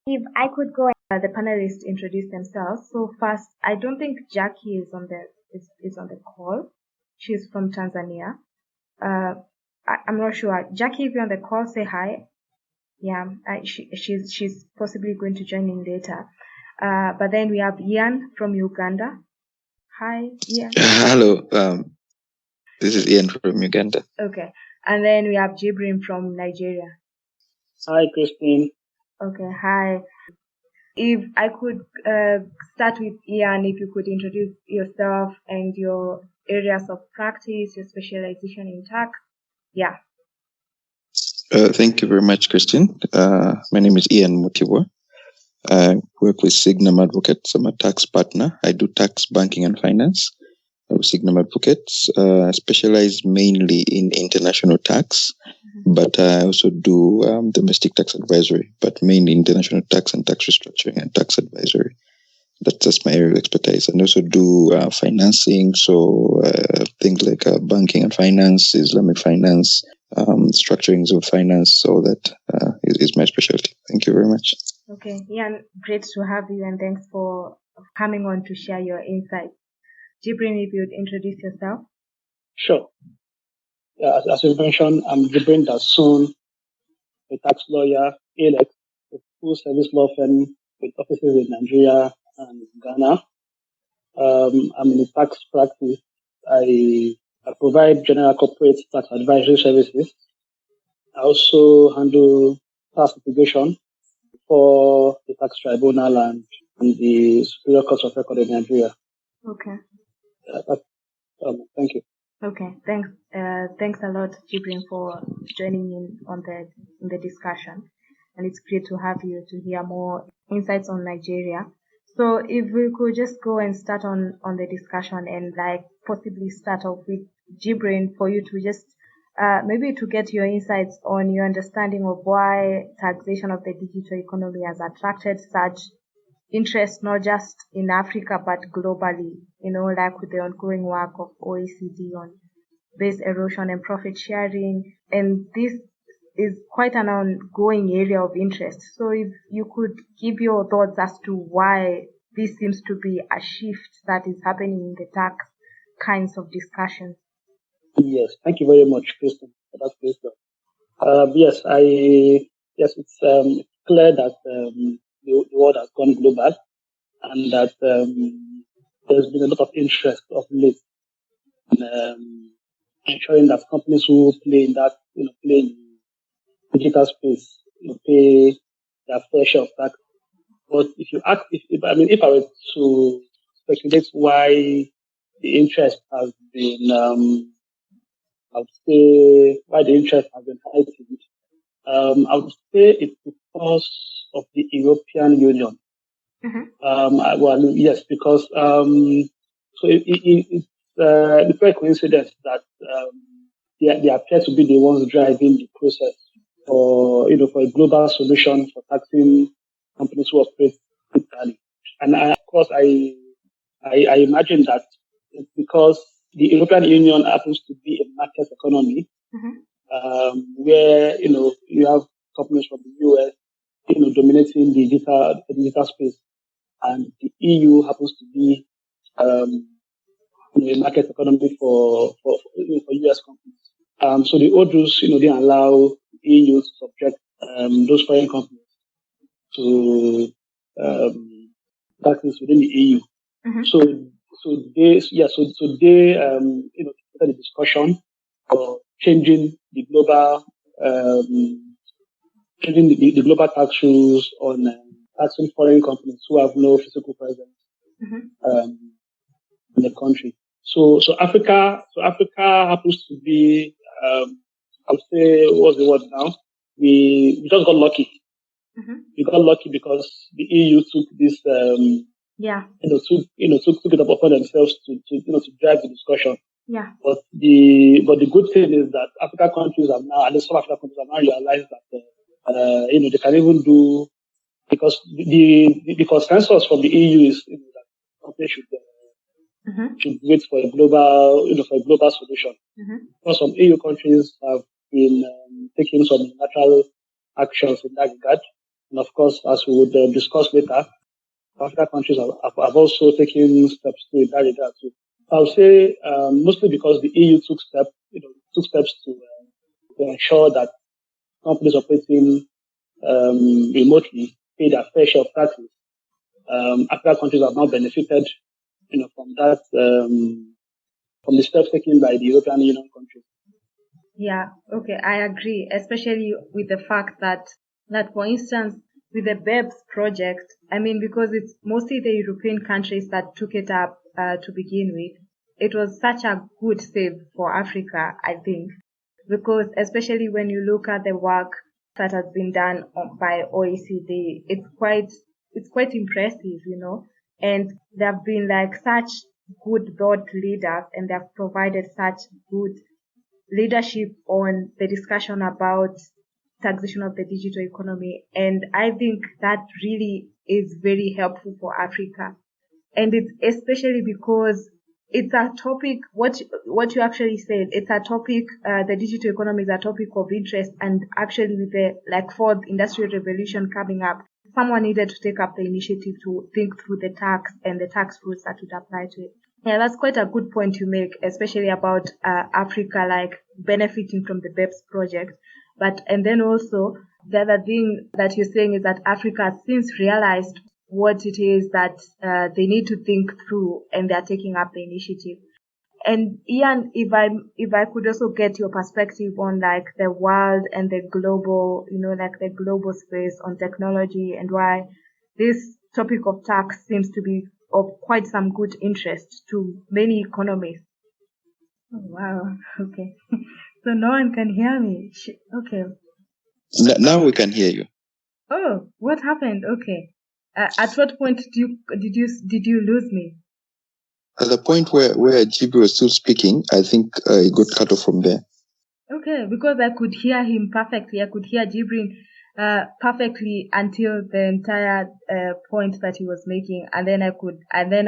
If I could go, the panelists introduce themselves. So first, I don't think Jackie is on the call. She's from Tanzania. I'm not sure. Jackie, if you're on the call, say hi. Yeah, she's possibly going to join in later. But then we have Ian from Uganda. Hi, Ian. Hello, this is Ian from Uganda. Okay. And then we have Jibrin from Nigeria. Hi, Christine. Okay, hi. If I could start with Ian, if you could introduce yourself and your areas of practice, your specialization in tax. Yeah. Thank you very much, Christine. My name is Ian Mutibwa. I work with Signum Advocates. I'm a tax partner. I do tax, banking, and finance with Signum Advocates. I specialize mainly in international tax, but I also do domestic tax advisory, but mainly international tax and tax restructuring and tax advisory. That's my area of expertise. And also do financing, so things like banking and finance, Islamic finance, structurings of finance, all that is my specialty. Thank you very much. Okay, Ian, great to have you, and thanks for coming on to share your insights. Jibrin, if you'd introduce yourself. Sure. As you mentioned, I'm Jibrin Dasun, a tax lawyer, ALEX, a full service law firm with offices in Nigeria and Ghana. I'm in the tax practice. I provide general corporate tax advisory services. I also handle tax litigation for the tax tribunal and the Superior Court of Record in Nigeria. Okay. Thank you. Okay, thanks. Thanks a lot, Jibrin, for joining in on the discussion, and it's great to have you to hear more insights on Nigeria. So, if we could just go and start on the discussion, and like possibly start off with Jibrin for you to just maybe to get your insights on your understanding of why taxation of the digital economy has attracted such interest, not just in Africa, but globally, like with the ongoing work of OECD on base erosion and profit sharing. And this is quite an ongoing area of interest. So if you could give your thoughts as to why this seems to be a shift that is happening in the tax kinds of discussions. Yes, thank you very much, Kristen, for that question. Yes, it's clear that the world has gone global, and that there's been a lot of interest of late in ensuring that companies who play in that, play in digital space, pay their fair share of tax. But if you ask, if I were to speculate why the interest has been, I would say why the interest has been heightened. I would say it's because of the European Union. Yes, because so it's very coincidence that they appear to be the ones driving the process for for a global solution for taxing companies who operate digitally. And of course, I imagine that it's because the European Union happens to be a market economy, where you have companies from the US, dominating the digital space, and the EU happens to be a market economy for US companies. So the old rules, didn't allow the EU to subject those foreign companies to taxes within the EU. So they started the discussion for changing the global the global tax rules on taxing foreign companies who have no physical presence in the country. So Africa happens to be I would say, what's the word now? We just got lucky. We got lucky because the EU took this took it upon themselves to drive the discussion. Yeah. But the good thing is that African countries have now, at least some African countries have now realized that they can even do, because the consensus from the EU is that companies should wait for a global solution. Because some EU countries have been taking some natural actions in that regard. And of course, as we would discuss later, African countries have also taken steps in that regard too. I would say mostly because the EU took steps to ensure that companies operating remotely pay their fair share of taxes. African countries have now benefited, from that, from the steps taken by the European Union countries. Yeah, okay, I agree, especially with the fact that for instance, with the BEPS project, I mean, because it's mostly the European countries that took it up to begin with, it was such a good save for Africa, I think, because especially when you look at the work that has been done by OECD, it's quite impressive, and there have been like such good thought leaders, and they have provided such good leadership on the discussion about taxation of the digital economy. And I think that really is very helpful for Africa. And it's especially because it's a topic, what you actually said, it's a topic, the digital economy is a topic of interest. And actually with the fourth industrial revolution coming up, someone needed to take up the initiative to think through the tax and the tax rules that would apply to it. Yeah, that's quite a good point you make, especially about Africa benefiting from the BEPS project. And then also the other thing that you're saying is that Africa has since realized what it is that they need to think through, and they're taking up the initiative. And Ian, if I could also get your perspective on the world and the global, the global space on technology, and why this topic of tax seems to be of quite some good interest to many economies. Oh, wow. Okay. So no one can hear me. Okay. Now we can hear you. Oh, what happened? Okay. At what point did you lose me? At the point where GB was still speaking, I think it got cut off from there. Okay, because I could hear him perfectly. I could hear Jibrin perfectly until the entire point that he was making, and then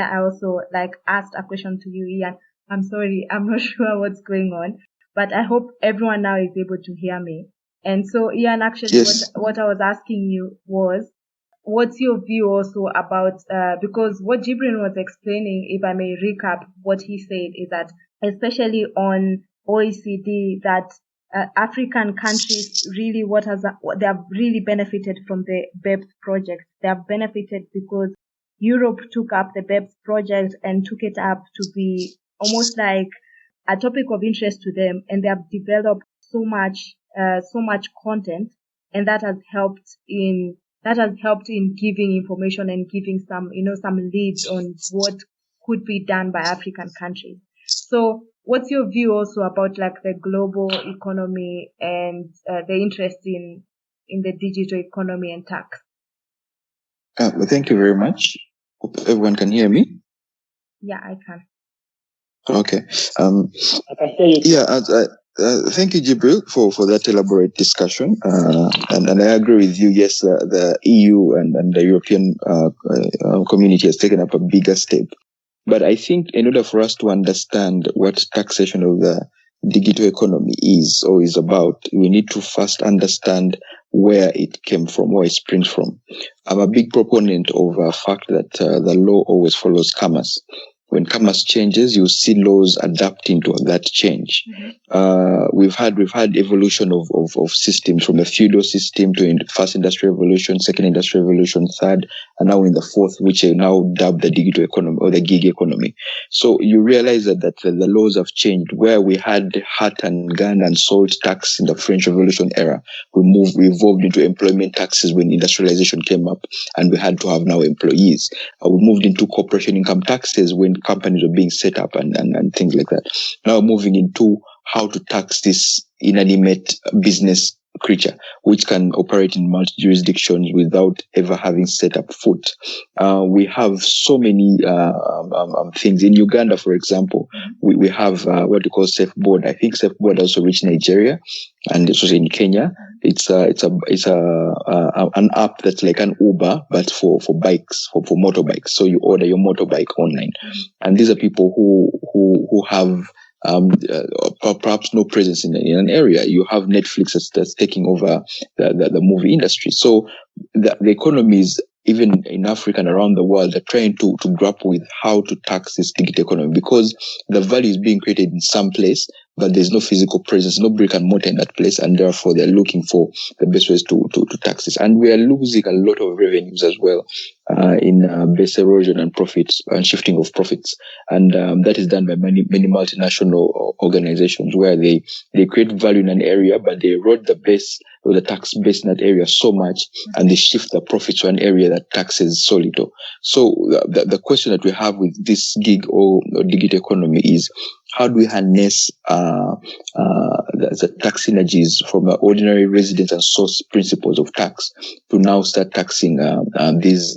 I also asked a question to you, Ian. I'm sorry, I'm not sure what's going on, but I hope everyone now is able to hear me. And so, Ian, actually, yes. What I was asking you was, what's your view also about, because what Jibrin was explaining, if I may recap what he said, is that especially on OECD, that African countries really they have really benefited from the BEPS project. They have benefited because Europe took up the BEPS project and took it up to be almost like a topic of interest to them, and they have developed so much content, and that has helped in giving information and giving some leads on what could be done by African countries. So what's your view also about the global economy and the interest in the digital economy and tax? Thank you very much. Hope everyone can hear me. Yeah, I can. Okay. I can hear you. Yeah, thank you, Jibril, for that elaborate discussion. And I agree with you. Yes, the EU and the European community has taken up a bigger step. But I think in order for us to understand what taxation of the digital economy is or is about, we need to first understand where it came from, where it springs from. I'm a big proponent of the fact that the law always follows commerce. When commerce changes, you see laws adapting to that change. Mm-hmm. We've had evolution of systems from the feudal system to the first industrial revolution, second industrial revolution, third, and now in the fourth, which are now dubbed the digital economy or the gig economy. So you realize that the laws have changed. Where we had hat and gun and salt tax in the French Revolution era, we evolved into employment taxes when industrialization came up, and we had to have now employees. We moved into corporation income taxes when companies were being set up and things like that. Now moving into how to tax this inanimate business creature, which can operate in multi jurisdictions without ever having set up foot. We have so many things. In Uganda, for example, we have what we call Safe Board. I think Safe Board also reached Nigeria, and this was in Kenya. It's an app that's like an Uber, but for bikes, for motorbikes. So you order your motorbike online, and these are people who have perhaps no presence in an area. You have Netflix that's taking over the movie industry. So the economies, even in Africa and around the world, are trying to grapple with how to tax this digital economy, because the value is being created in some place, but there's no physical presence, no brick and mortar in that place, and therefore they're looking for the best ways to tax this. And we are losing a lot of revenues as well in base erosion and profits and shifting of profits. And that is done by many multinational organizations, where they create value in an area, but they erode the base or the tax base in that area so much, and they shift the profits to an area that taxes so little. So the question that we have with this gig or digital economy is, how do we harness the tax synergies from the ordinary residents and source principles of tax to now start taxing these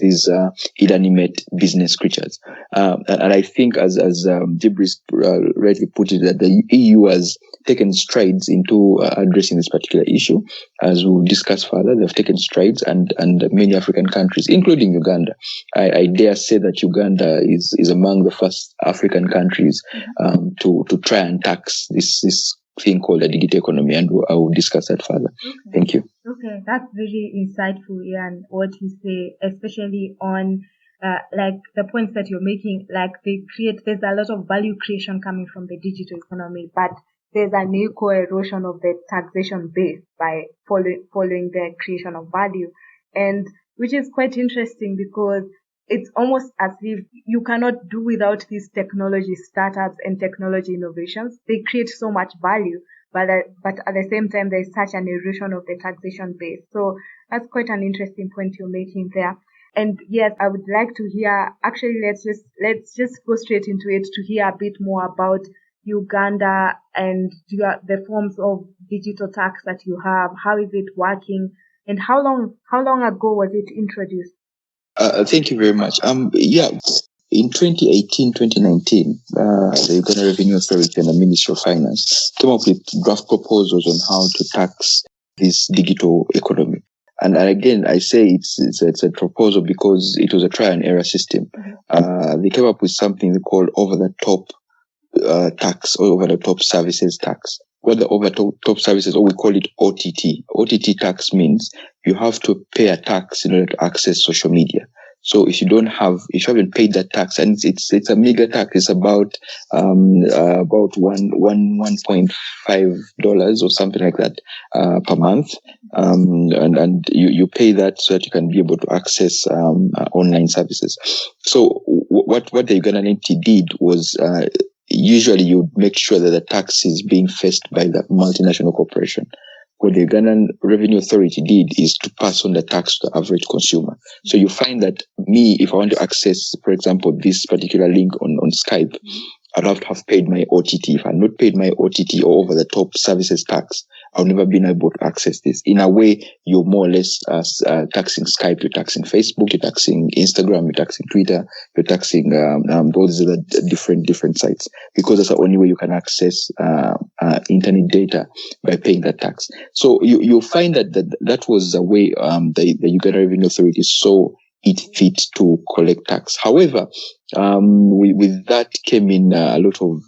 inanimate business creatures? And I think, as Dibris rightly put it, that the EU has taken strides into addressing this particular issue. As we'll discuss further, they've taken strides, and many African countries, including Uganda. I dare say that Uganda is among the first African countries to try and tax this thing called the digital economy, and I will discuss that further. Okay. Thank you. Okay, that's very insightful, Ian, what you say, especially on like the points that you're making. Like there's a lot of value creation coming from the digital economy, but there's an equal erosion of the taxation base by following the creation of value, and which is quite interesting, because it's almost as if you cannot do without these technology startups and technology innovations. They create so much value, but at the same time, there's such an erosion of the taxation base. So that's quite an interesting point you're making there. And yes, I would like to hear, actually, let's just go straight into it to hear a bit more about Uganda and the forms of digital tax that you have. How is it working, and how long ago was it introduced? Thank you very much. In 2018, 2019, the Uganda Revenue Authority and the Ministry of Finance came up with draft proposals on how to tax this digital economy. And again, I say it's a proposal because it was a trial and error system. They came up with something they called over-the-top tax, or over-the-top services tax. What the over-the-top services, or we call it OTT. OTT tax means you have to pay a tax in order to access social media. So if you haven't paid that tax, and it's a meager tax, it's about $1.5 or something like that per month, and you pay that so that you can be able to access online services. So what the Ugandan entity did was, usually you make sure that the tax is being faced by the multinational corporation. What the Ugandan Revenue Authority did is to pass on the tax to the average consumer. So you find that if I want to access, for example, this particular link on Skype, I'd have to have paid my OTT. If I've not paid my OTT or over-the-top services tax, I've never been able to access this. In a way, you're more or less taxing Skype, you're taxing Facebook, you're taxing Instagram, you're taxing Twitter, you're taxing those other different sites, because that's the only way you can access internet data, by paying that tax. So you'll find that was the way the Uganda Revenue Authority saw it fit to collect tax. However, with that came in a lot of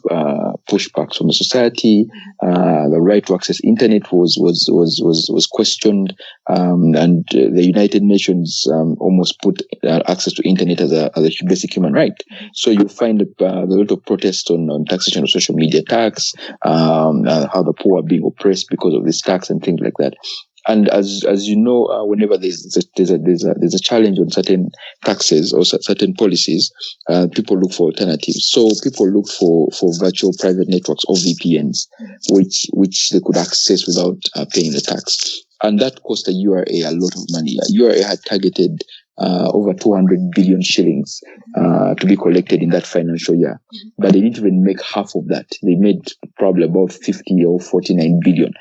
pushbacks from the society. The right to access internet was questioned, and the United Nations almost put access to internet as a basic human right. So you find that a lot of protests on taxation of social media tax, how the poor are being oppressed because of this tax and things like that. And as you know, whenever there's a challenge on certain taxes or certain policies, people look for alternatives. So people look for virtual private networks, or VPNs, which they could access without paying the tax. And that cost the URA a lot of money. URA had targeted over 200 billion shillings to be collected in that financial year, but they didn't even make half of that. They made probably about 50 or 49 billion.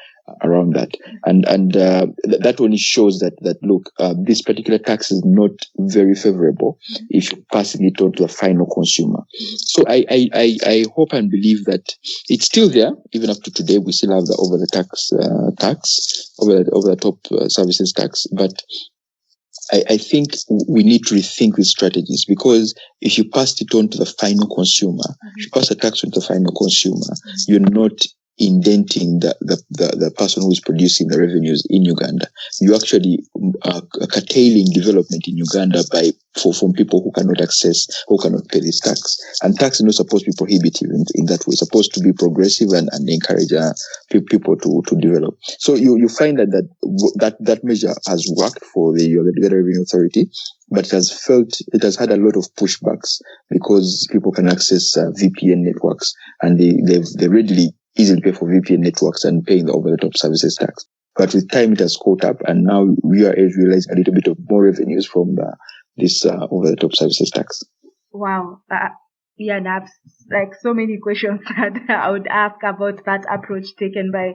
Around that, and that only shows that look, this particular tax is not very favorable if you're passing it on to the final consumer. So I hope and believe that it's still there. Even up to today, we still have the over the top services tax, but I think we need to rethink these strategies, because if you pass it on to the final consumer, if you pass the tax on to the final consumer, you're not indenting the person who is producing the revenues in Uganda. You actually are curtailing development in Uganda from people who cannot pay this tax. And tax is not supposed to be prohibitive in that way. It's supposed to be progressive and encourage people to develop. So you find that measure has worked for the Uganda Revenue Authority, but it has had a lot of pushbacks because people can access VPN networks, and they readily easily pay for VPN networks and paying the over-the-top services tax. But with time, it has caught up, and now we are realizing a little bit of more revenues from this over-the-top services tax. Wow. Yeah, that's like so many questions that I would ask about that approach taken by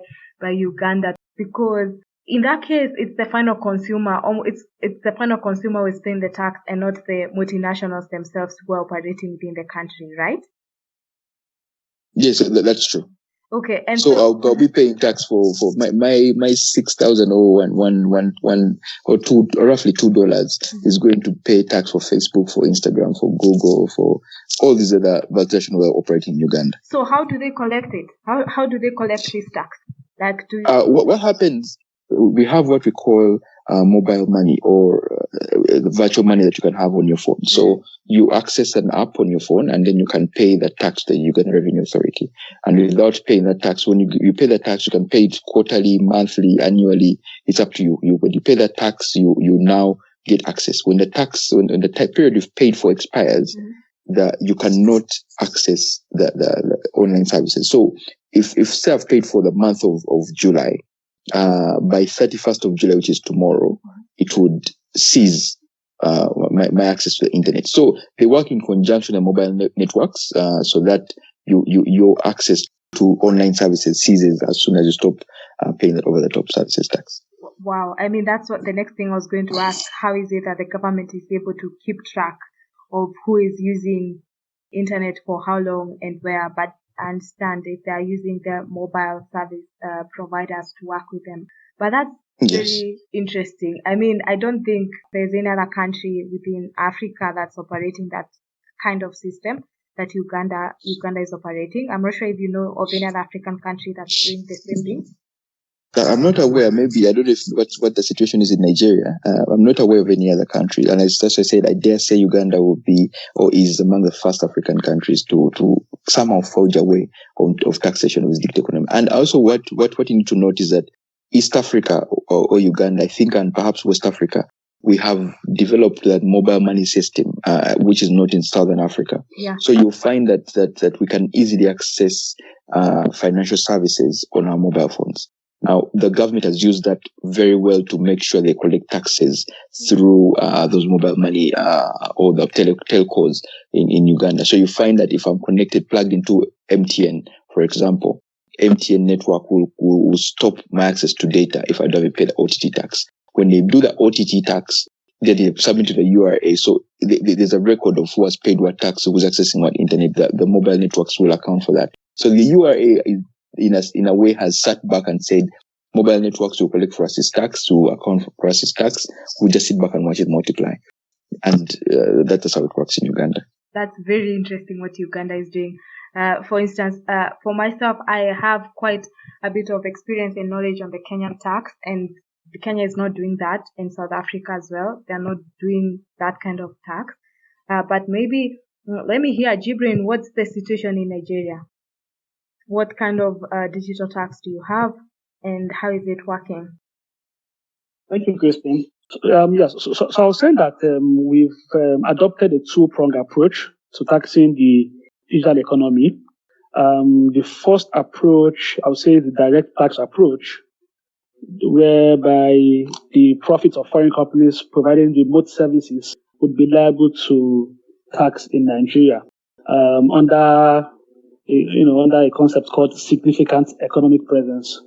Uganda, because in that case, it's the final consumer. It's the final consumer who is paying the tax and not the multinationals themselves who are operating within the country, right? Yes, that's true. Okay, and so I'll be paying tax for my 6,000 or one or two, or roughly $2 is going to pay tax for Facebook, for Instagram, for Google, for all these other multinationals who are operating in Uganda. So how do they collect it? How do they collect this tax? Like, what happens? We have what we call mobile money, or virtual money that you can have on your phone. So you access an app on your phone, and then you can pay the tax to the Uganda Revenue Authority. And without paying that tax, when you pay the tax, you can pay it quarterly, monthly, annually. It's up to you. When you pay that tax, you now get access. When the period you've paid for expires, you cannot access the online services. So if say I've paid for the month of July, by 31st of July, which is tomorrow, it would cease my access to the internet. So they work in conjunction with mobile networks, so that your access to online services ceases as soon as you stop paying that over-the-top services tax. Wow, I mean, that's what the next thing I was going to ask. How is it that the government is able to keep track of who is using internet for how long and where? But I understand if they are using their mobile service providers to work with them. But that's very interesting. I mean, I don't think there's any other country within Africa that's operating that kind of system that Uganda is operating. I'm not sure if you know of any other African country that's doing the same thing. I'm not aware. Maybe I don't know what the situation is in Nigeria. I'm not aware of any other country. And as I said, I dare say Uganda will be or is among the first African countries to somehow forge a way of taxation of this digital economy. And also, what you need to note is that East Africa or Uganda, I think, and perhaps West Africa, we have developed that mobile money system, which is not in Southern Africa. Yeah. So you'll find that we can easily access financial services on our mobile phones. Now, the government has used that very well to make sure they collect taxes through those mobile money or the telcos in Uganda. So you find that if I'm plugged into MTN, for example, MTN network will stop my access to data if I don't pay the OTT tax. When they do the OTT tax, then they submit to the URA. So there's a record of who has paid what tax, who's accessing what internet. The mobile networks will account for that. So the URA in a way has sat back and said, mobile networks will collect for us this tax, to account for us this tax. We just sit back and watch it multiply. And that's how it works in Uganda. That's very interesting what Uganda is doing. For instance, for myself, I have quite a bit of experience and knowledge on the Kenyan tax, and Kenya is not doing that, and South Africa as well. They're not doing that kind of tax. But maybe, let me hear, Jibrin, what's the situation in Nigeria? What kind of digital tax do you have, and how is it working? Thank you, Christine. Yes, so I was saying that we've adopted a two-pronged approach to taxing the digital economy. The first approach, I would say, the direct tax approach, whereby the profits of foreign companies providing remote services would be liable to tax in Nigeria under a concept called significant economic presence.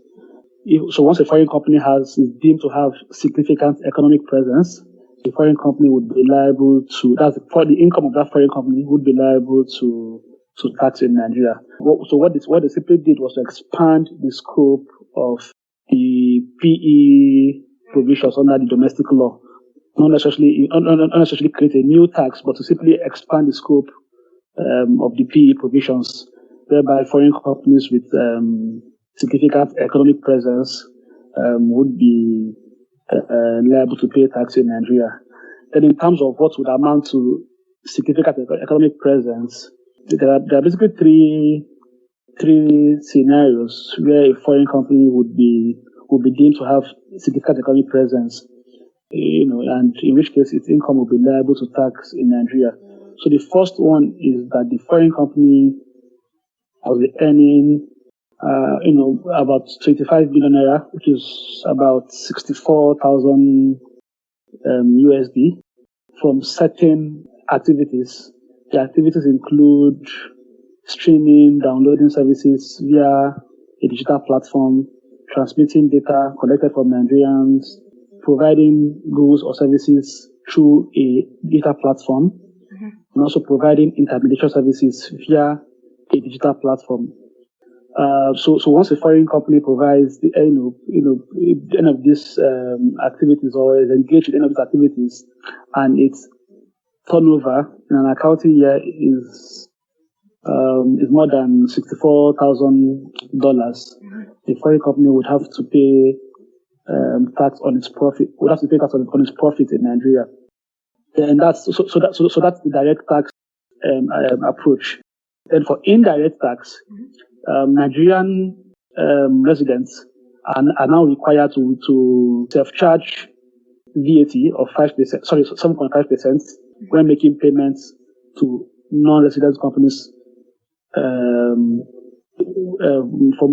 So once a foreign company is deemed to have significant economic presence, the foreign company would be liable to, the income of that foreign company would be liable to tax in Nigeria. So what they simply did was to expand the scope of the PE provisions under the domestic law. Not necessarily create a new tax, but to simply expand the scope of the PE provisions, whereby foreign companies with significant economic presence would be liable to pay tax in Nigeria. Then in terms of what would amount to significant economic presence, there are basically three scenarios where a foreign company would be deemed to have significant economic presence, and in which case its income will be liable to tax in Nigeria. So the first one is that the foreign company will be earning, about 25 billion naira, which is about 64,000 USD from certain activities. The activities include streaming, downloading services via a digital platform, transmitting data collected from Nigerians, providing goods or services through a digital platform, and also providing intermediation services via a digital platform. So once a foreign company provides the end of these activities or is engaged in any of these activities, and its turnover in an accounting year is more than $64,000, the foreign company would have to pay tax on its profit. Would have to pay tax on its profit in Nigeria. And that's that's the direct tax approach. Then for indirect tax, Nigerian residents are now required to self-charge VAT of 5%, 7.5% when making payments to non-resident companies from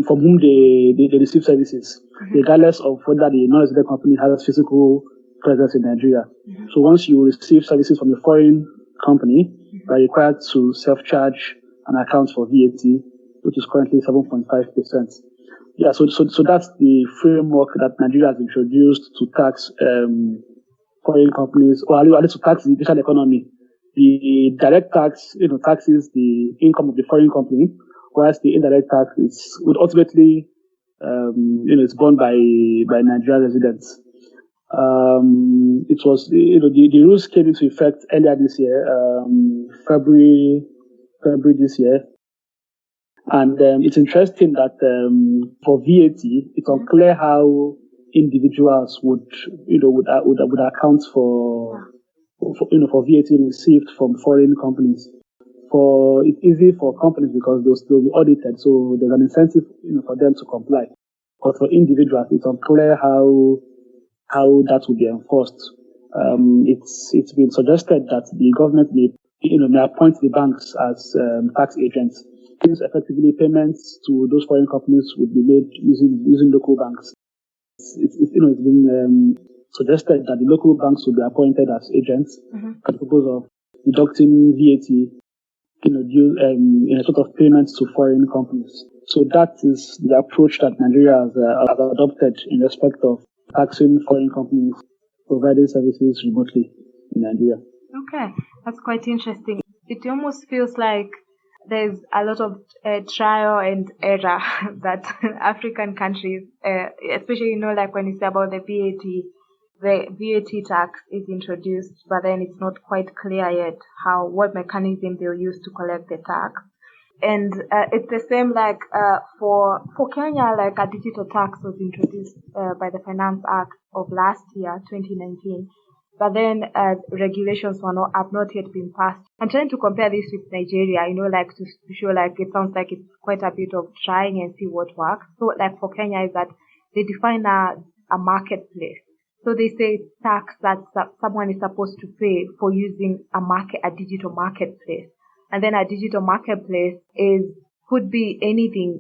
whom they receive services, regardless of whether the non-resident company has physical presence in Nigeria. So once you receive services from a foreign company, you are required to self-charge an account for VAT, which is currently 7.5%. Yeah, so that's the framework that Nigeria has introduced to tax foreign companies, or at least to tax the digital economy. The direct tax, taxes the income of the foreign company, whereas the indirect tax would ultimately, it's borne by Nigerian residents. It was, the rules came into effect earlier this year, February this year. And it's interesting that for VAT, it's unclear how individuals would account for VAT received from foreign companies. It's easy for companies because they'll be audited, so there's an incentive for them to comply. But for individuals, it's unclear how that will be enforced. It's been suggested that the government may appoint the banks as tax agents. Since effectively payments to those foreign companies would be made using local banks. It's been suggested that the local banks will be appointed as agents for the purpose of deducting VAT, in a sort of payments to foreign companies. So that is the approach that Nigeria has adopted in respect of taxing foreign companies providing services remotely in Nigeria. Okay, that's quite interesting. It almost feels like there's a lot of trial and error that African countries, especially, like when you say about the VAT tax is introduced, but then it's not quite clear yet what mechanism they'll use to collect the tax. And it's the same like for Kenya, like a digital tax was introduced by the Finance Act of last year, 2019. But then regulations have not yet been passed. I'm trying to compare this with Nigeria, to show like it sounds like it's quite a bit of trying and see what works. So like for Kenya is that they define a marketplace. So they say tax that someone is supposed to pay for using a digital marketplace. And then a digital marketplace could be anything,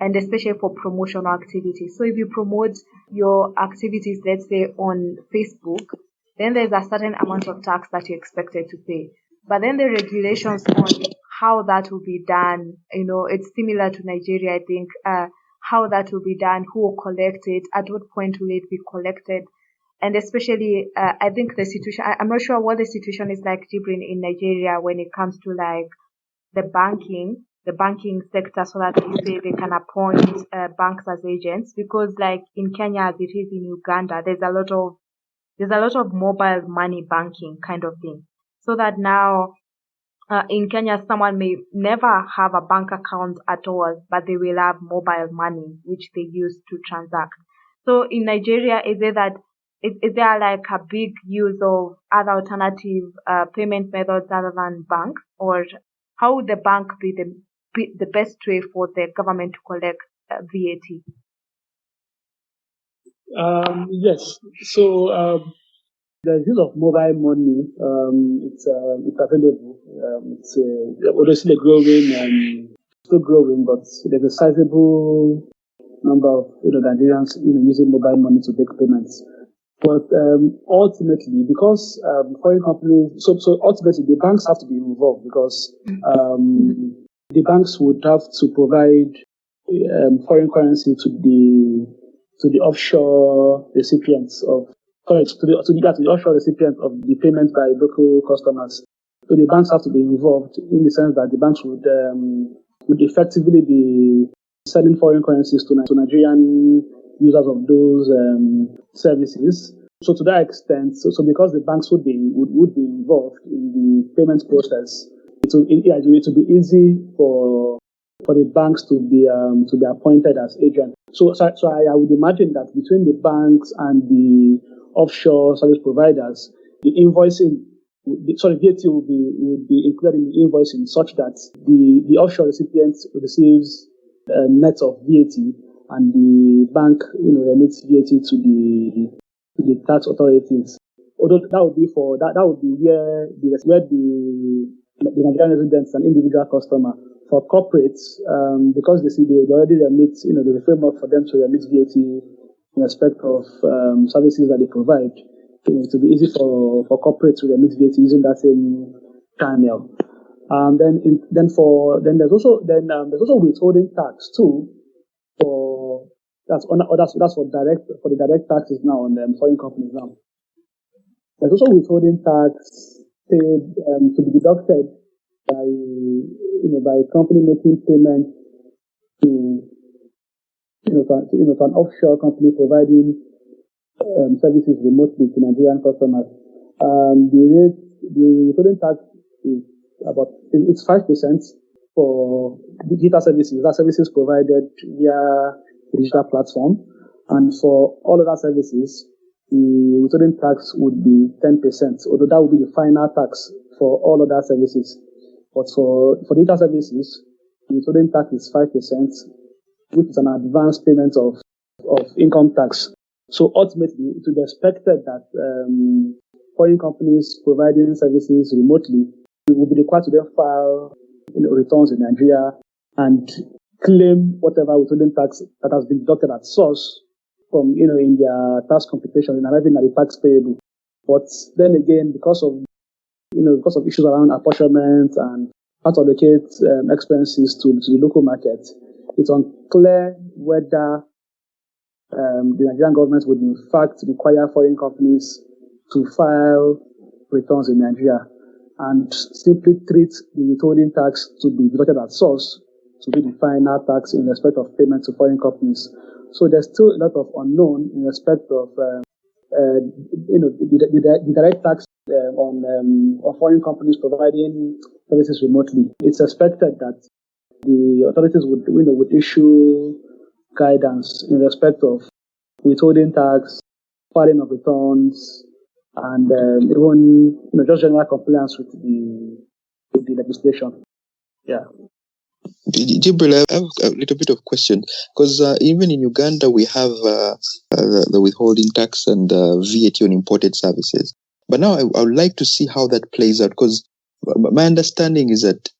and especially for promotional activities. So if you promote your activities, let's say on Facebook, then there's a certain amount of tax that you're expected to pay. But then the regulations on how that will be done, it's similar to Nigeria, I think, how that will be done, who will collect it, at what point will it be collected. And especially, I think the situation, I'm not sure what the situation is like, Jibrin, in Nigeria when it comes to like the banking sector, so that they say they can appoint banks as agents, because like in Kenya as it is in Uganda, there's a lot of mobile money banking kind of thing, so that now in Kenya, someone may never have a bank account at all, but they will have mobile money, which they use to transact. So in Nigeria, is there like a big use of other alternative payment methods other than banks, or how would the bank be the best way for the government to collect VAT? Yes. So the use of mobile money, it's available. Although still growing, still growing, but there's a sizable number of Nigerians using mobile money to make payments. But ultimately, because foreign companies, so ultimately the banks have to be involved because the banks would have to provide foreign currency to the offshore recipients of sorry, to the offshore recipients of the payment by local customers. So the banks have to be involved in the sense that the banks would effectively be selling foreign currencies to Nigerian users of those services. So to that extent, so because the banks would be involved in the payment process, it will be easy for the banks to be appointed as agents. So I would imagine that between the banks and the offshore service providers, the invoicing, VAT will be included in the invoicing such that the offshore recipient receives net of VAT and the bank remits VAT to the tax authorities. Although that would be where the Nigerian residents and individual customer. For corporates, because they already remit, there's a framework for them to remit VAT in respect of services that they provide. To be easy for corporates to remit VAT using that same channel. Then there's also withholding tax too that's for the direct taxes now on foreign companies now. There's also withholding tax paid to be deducted by a company making payment to an offshore company providing services remotely to Nigerian customers. The withholding tax is it's 5% for digital services. That services provided via the digital platform, and for all other services, the withholding tax would be 10%. Although that would be the final tax for all other services. But for data services, the withholding tax is 5%, which is an advance payment of income tax. So ultimately, it would be expected that foreign companies providing services remotely will be required to then file returns in Nigeria and claim whatever withholding tax that has been deducted at source from in their tax computation and arriving at the tax payable. But then again, because of issues around apportionment and how to allocate expenses to the local market, it's unclear whether the Nigerian government would in fact require foreign companies to file returns in Nigeria and simply treat the withholding tax to be deducted at source to be the final tax in respect of payment to foreign companies. So there's still a lot of unknown in respect of the direct tax on foreign companies providing services remotely. It's expected that the authorities would issue guidance in respect of withholding tax, filing of returns, and even just general compliance with the legislation. Yeah. Jibril, I have a little bit of question because even in Uganda we have the withholding tax and VAT on imported services. But now I would like to see how that plays out, because my understanding is that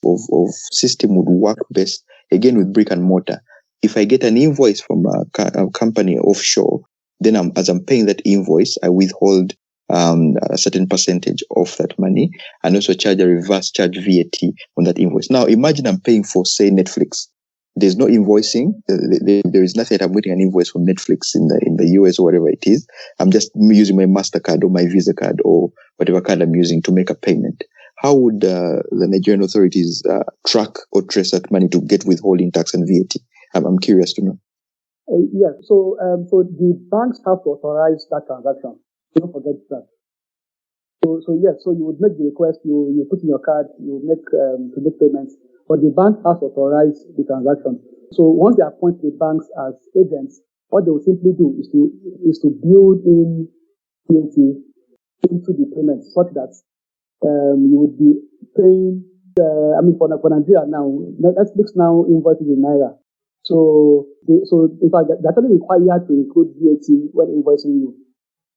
of system would work best again with brick and mortar. If I get an invoice from a company offshore, then as I'm paying that invoice, I withhold a certain percentage of that money and also charge a reverse charge VAT on that invoice. Now, imagine I'm paying for, say, Netflix. There's no invoicing. There is nothing that I'm getting an invoice from Netflix in the US or whatever it is. I'm just using my MasterCard or my Visa card or whatever card I'm using to make a payment. How would the Nigerian authorities track or trace that money to get withholding tax and VAT? I'm curious to know. Yeah, so the banks have to authorize that transaction. Don't forget that. So yes, so you would make the request, you put in your card, you make to make payments, but the bank has to authorize the transaction. So once they appoint the banks as agents, what they will simply do is to build in VAT into the payment such that you would be paying. For Nigeria now, Netflix now invoices in naira. So in fact, they're actually required to include VAT when invoicing you.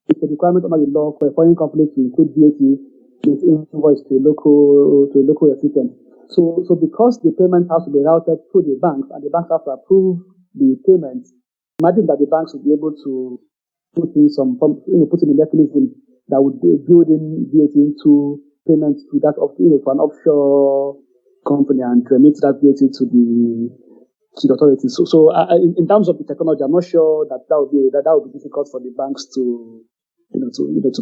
It's a requirement under the law for a foreign company to include VAT in its invoice to a local recipient. So because the payment has to be routed through the banks and the banks have to approve the payment, imagine that the banks would be able to put in a mechanism that would be building VAT into payments to that to an offshore company and remit that VAT to the authorities. So in terms of the technology, I'm not sure that would be difficult for the banks to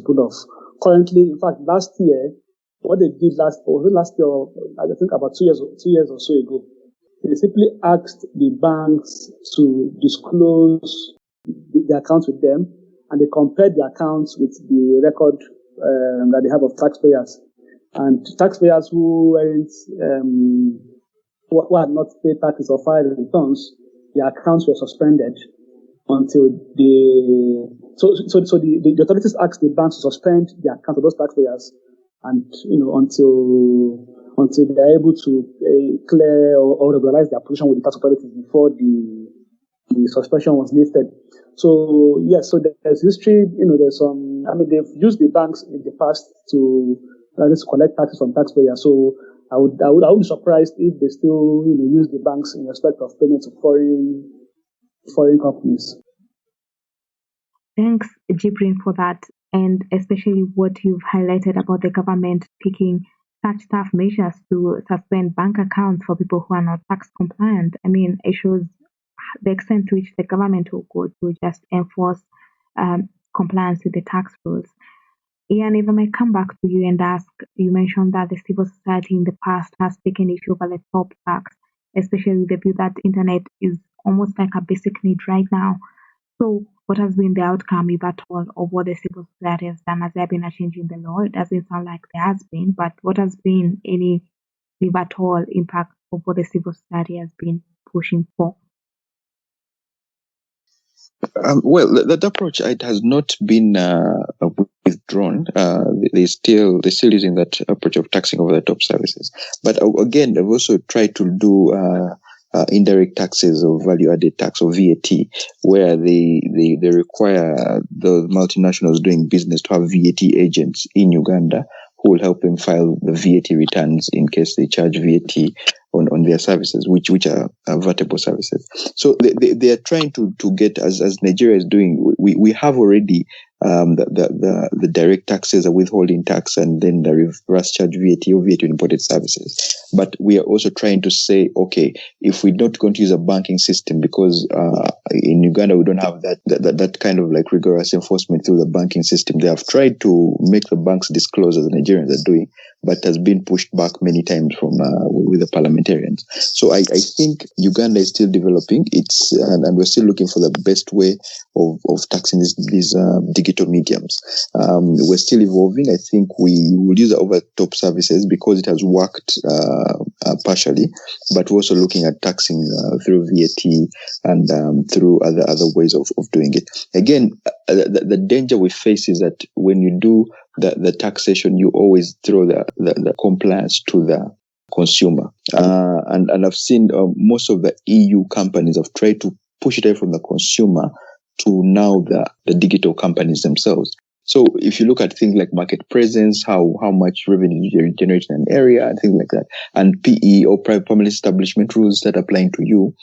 pull off. Currently, in fact, last year, what they did last year, I think about 2 years or so ago, they simply asked the banks to disclose the accounts with them, and they compared the accounts with the record that they have of taxpayers. And taxpayers who had not paid taxes or filed returns, their accounts were suspended until the authorities asked the banks to suspend the account of those taxpayers, and until they are able to clear or regularize their position with the tax authorities before the suspension was lifted. So yes, so there's history. There's some. They've used the banks in the past to collect taxes from taxpayers. So I would be surprised if they still use the banks in respect of payments to foreign companies. Thanks, Jibrin, for that, and especially what you've highlighted about the government taking such tough measures to suspend bank accounts for people who are not tax compliant. It shows the extent to which the government will go to just enforce compliance with the tax rules. Ian, if I may come back to you and ask, you mentioned that the civil society in the past has taken issue over the top tax, especially the view that internet is almost like a basic need right now. So what has been the outcome, if at all, of what the civil society has done? Has there been a change in the law? It doesn't sound like there has been, but what has been any, if at all, impact of what the civil society has been pushing for? Well, that approach, it has not been withdrawn. They're still using that approach of taxing over the top services. But again, they've also tried to do indirect taxes or value-added tax or VAT, where they require the multinationals doing business to have VAT agents in Uganda who will help them file the VAT returns in case they charge VAT on their services, which are vertible services. So they are trying to get, as Nigeria is doing. We have already the direct taxes, a withholding tax, and then the reverse charge VAT or VAT imported services. But we are also trying to say, okay, if we're not going to use a banking system, because in Uganda we don't have that kind of like rigorous enforcement through the banking system. They have tried to make the banks disclose, as the Nigerians are doing, but has been pushed back many times from with the parliamentarians. So I think Uganda is still developing. And we're still looking for the best way of taxing these digital mediums. We're still evolving. I think we will use the over-top services because it has worked partially, but we're also looking at taxing through VAT and through other ways of doing it. Again, the danger we face is that when you do the taxation, you always throw the compliance to the consumer. And I've seen most of the EU companies have tried to push it away from the consumer to now the digital companies themselves. So if you look at things like market presence, how much revenue you generate in an area and things like that, and PE or private permanent establishment rules that applying to you,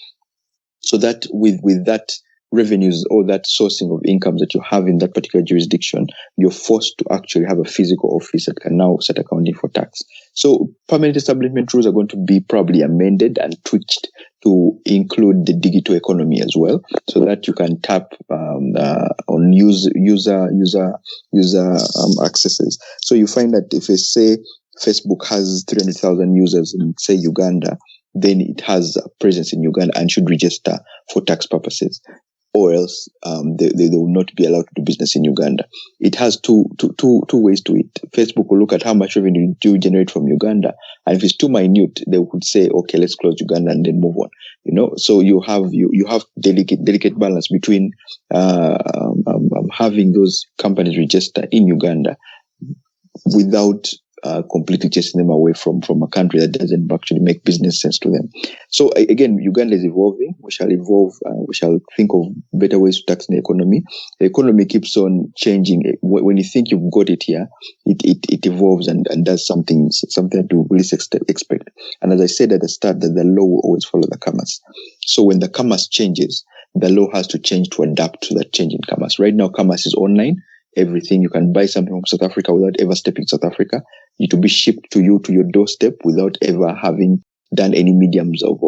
so that with that revenues or that sourcing of incomes that you have in that particular jurisdiction, you're forced to actually have a physical office that can now start accounting for tax. So permanent establishment rules are going to be probably amended and tweaked to include the digital economy as well, so that you can tap on user accesses. So you find that if say Facebook has 300,000 users in say Uganda, then it has a presence in Uganda and should register for tax purposes. or else they will not be allowed to do business in Uganda. It has two ways to it. Facebook will look at how much revenue do you generate from Uganda, and if it's too minute, they would say, okay, let's close Uganda and then move on. So you have delicate balance between having those companies register in Uganda without completely chasing them away from a country that doesn't actually make business sense to them. So again, Uganda is evolving. We shall evolve. We shall think of better ways to tax the economy. The economy keeps on changing. When you think you've got it here, it evolves and does something that you really expect. And as I said at the start, that the law will always follow the commerce. So when the commerce changes, the law has to change to adapt to that change in commerce. Right now, commerce is online. Everything, you can buy something from South Africa without ever stepping to South Africa. It will be shipped to you to your doorstep without ever having done any mediums of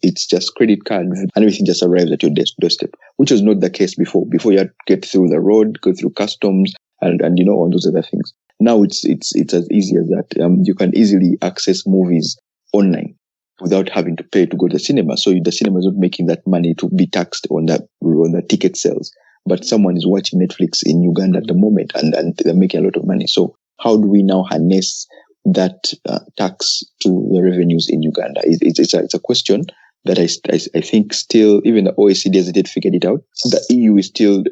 it's just credit card and everything just arrives at your doorstep, which was not the case before. Before, you had to get through the road, go through customs and all those other things. Now it's as easy as that. You can easily access movies online without having to pay to go to the cinema. So the cinema is not making that money to be taxed on the ticket sales. But someone is watching Netflix in Uganda at the moment and they're making a lot of money. So how do we now harness that tax to the revenues in Uganda? It's a question that I think still, even the OECD hasn't yet figured it out. The EU is still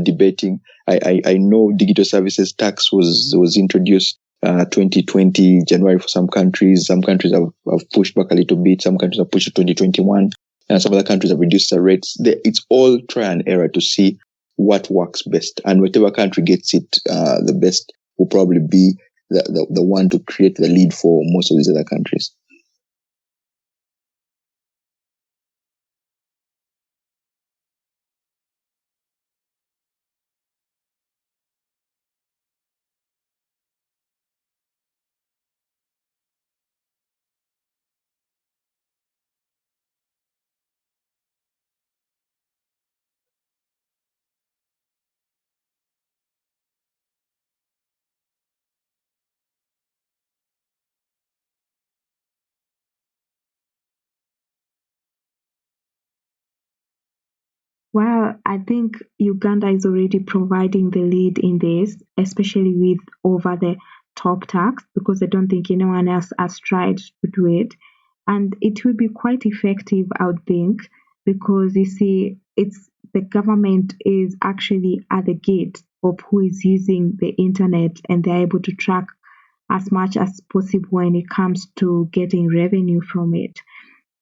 debating. I know digital services tax was introduced 2020 January for some countries. Some countries have pushed back a little bit. Some countries have pushed to 2021. And some other countries have reduced the rates. It's all try and error to see what works best. And whatever country gets it the best will probably be the one to create the lead for most of these other countries. Well, I think Uganda is already providing the lead in this, especially with over the top tax, because I don't think anyone else has tried to do it. And it will be quite effective, I would think, because you see, it's the government is actually at the gate of who is using the internet and they're able to track as much as possible when it comes to getting revenue from it.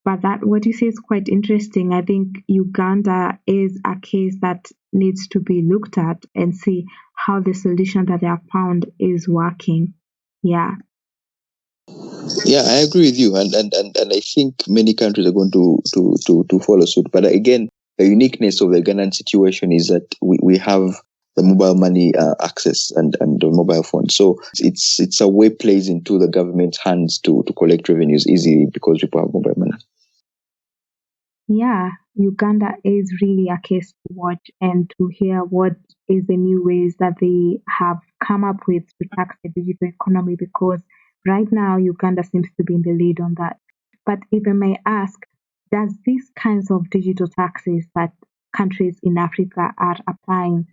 But that what you say is quite interesting. I think Uganda is a case that needs to be looked at and see how the solution that they have found is working. Yeah. Yeah, I agree with you, and I think many countries are going to follow suit. But again, the uniqueness of the Ugandan situation is that we have the mobile money access and the mobile phone. So it's a way plays into the government's hands to collect revenues easily because people have mobile money. Yeah, Uganda is really a case to watch and to hear what is the new ways that they have come up with to tax the digital economy because right now Uganda seems to be in the lead on that. But if I may ask, does these kinds of digital taxes that countries in Africa are applying,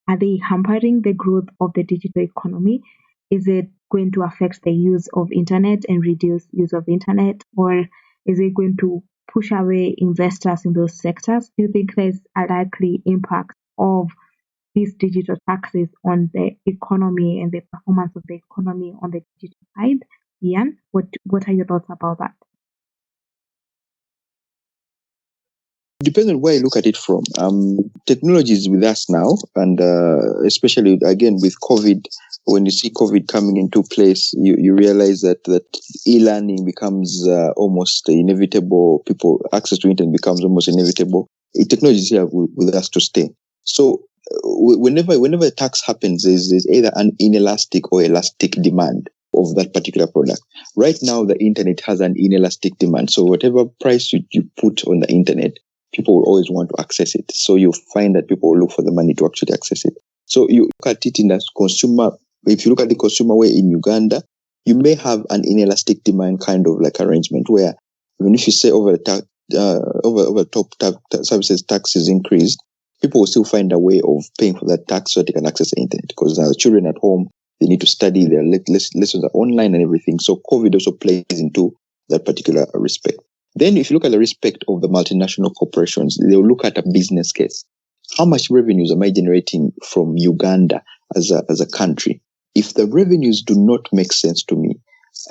are they hampering the growth of the digital economy? Is it going to affect the use of internet and reduce use of internet, or is it going to push away investors in those sectors? Do you think there's a likely impact of these digital taxes on the economy and the performance of the economy on the digital side? Ian, what are your thoughts about that? Depends on where you look at it from. Technology is with us now, and especially again with COVID, when you see COVID coming into place, you realize that e-learning becomes almost inevitable. People access to internet becomes almost inevitable. Technology is here with us to stay. So whenever a tax happens, there's either an inelastic or elastic demand of that particular product. Right now, the internet has an inelastic demand. So whatever price you put on the internet, people will always want to access it. So you find that people will look for the money to actually access it. So you look at it in a consumer. If you look at the consumer way in Uganda, you may have an inelastic demand kind of like arrangement where even if you say over the top services tax is increased, people will still find a way of paying for that tax so they can access the internet, because the children at home, they need to study, their lessons are online and everything. So COVID also plays into that particular respect. Then if you look at the respect of the multinational corporations, they'll look at a business case. How much revenues am I generating from Uganda as a country? If the revenues do not make sense to me,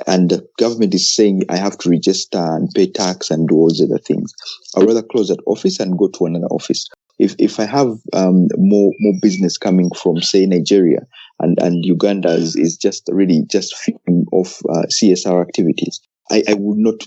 and the government is saying I have to register and pay tax and do all the other things, I'd rather close that office and go to another office. If I have more business coming from, say, Nigeria, and Uganda is just really just feeding off CSR activities, I would not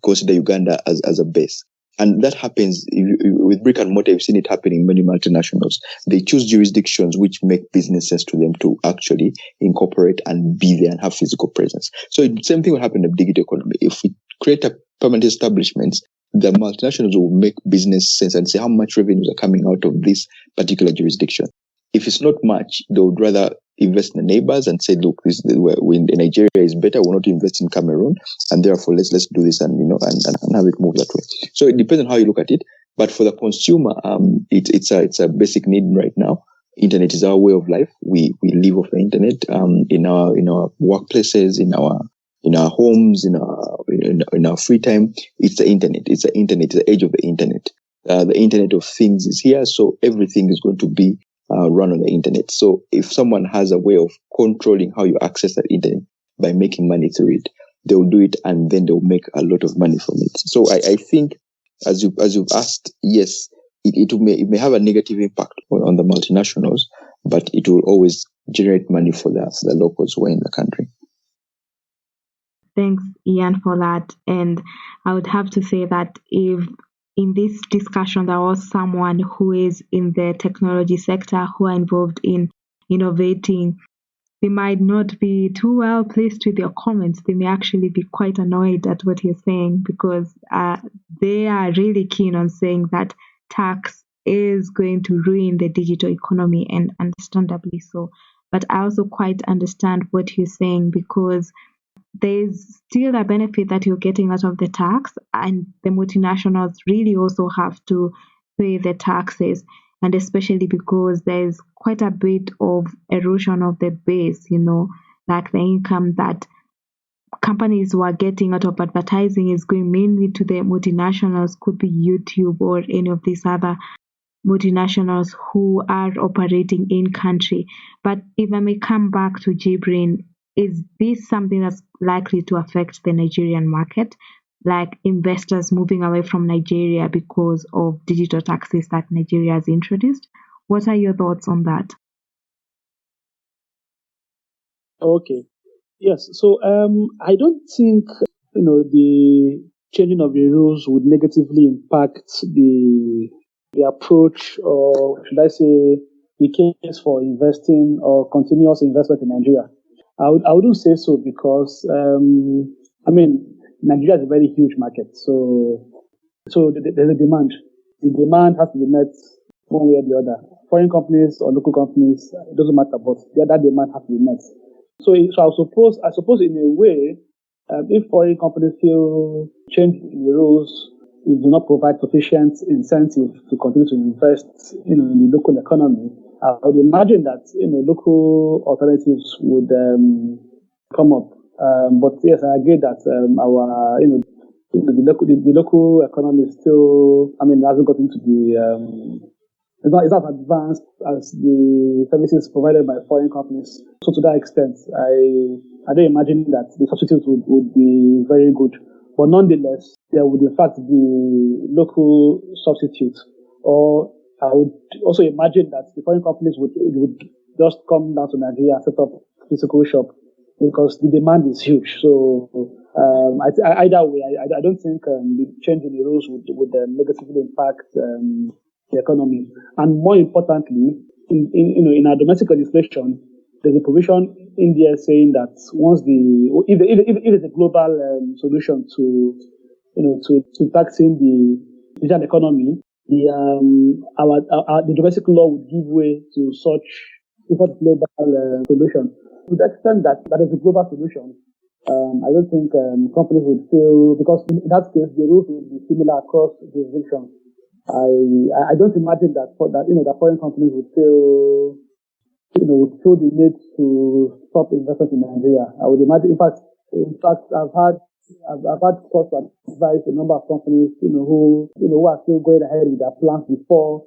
consider Uganda as a base. And that happens with brick and mortar. I've seen it happen in many multinationals. They choose jurisdictions which make business sense to them to actually incorporate and be there and have physical presence. So the same thing will happen in the digital economy. If we create a permanent establishments, the multinationals will make business sense and say how much revenues are coming out of this particular jurisdiction. If it's not much, they would rather invest in the neighbors and say, look, when Nigeria is better, we'll not invest in Cameroon, and therefore let's do this and and have it move that way. So it depends on how you look at it. But for the consumer, it's a basic need right now. Internet is our way of life. We live off the internet in our workplaces, in our homes, in our free time. It's the internet. It's the age of the internet. The Internet of Things is here, so everything is going to be run on the internet. So if someone has a way of controlling how you access that internet by making money through it, they'll do it, and then they'll make a lot of money from it. So I think, as you've asked, yes, it may have a negative impact on the multinationals, but it will always generate money for the locals who are in the country. Thanks, Ian, for that. And I would have to say that if in this discussion there was someone who is in the technology sector who are involved in innovating, they might not be too well placed with your comments. They may actually be quite annoyed at what you're saying, because they are really keen on saying that tax is going to ruin the digital economy, and understandably so. But I also quite understand what you're saying, because there's still a benefit that you're getting out of the tax, and the multinationals really also have to pay the taxes, and especially because there's quite a bit of erosion of the base, like the income that companies were getting out of advertising is going mainly to the multinationals, could be YouTube or any of these other multinationals who are operating in country. But if I may come back to Jibrin, is this something that's likely to affect the Nigerian market, like investors moving away from Nigeria because of digital taxes that Nigeria has introduced? What are your thoughts on that? Okay. Yes. So I don't think the changing of the rules would negatively impact the approach, or should I say, the case for investing or continuous investment in Nigeria. I wouldn't say so, because Nigeria is a very huge market, so there's a demand. The demand has to be met one way or the other. Foreign companies or local companies, it doesn't matter, but that demand has to be met. So I suppose in a way, if foreign companies feel change in the rules do not provide sufficient incentive to continue to invest, in the local economy, I would imagine that local alternatives would come up. But yes, I agree that the local economy is still, it hasn't gotten to the it's not as advanced as the services provided by foreign companies. So to that extent, I don't imagine that the substitutes would be very good. But nonetheless, there would in fact be local substitutes. Or I would also imagine that the foreign companies would just come down to Nigeria and set up physical shop, because the demand is huge. So either way, I don't think the change in the rules would negatively impact the economy. And more importantly, in our domestic legislation, there's a provision in there saying that once if it's a global solution to taxing the digital economy, the domestic law would give way to such global solution. To the extent that is a global solution, I don't think companies would feel, because in that case the rules would be similar across jurisdictions. I don't imagine that that foreign companies would feel the need to stop investment in Nigeria. I would imagine, in fact, I've had calls to advise a number of companies, who are still going ahead with their plans before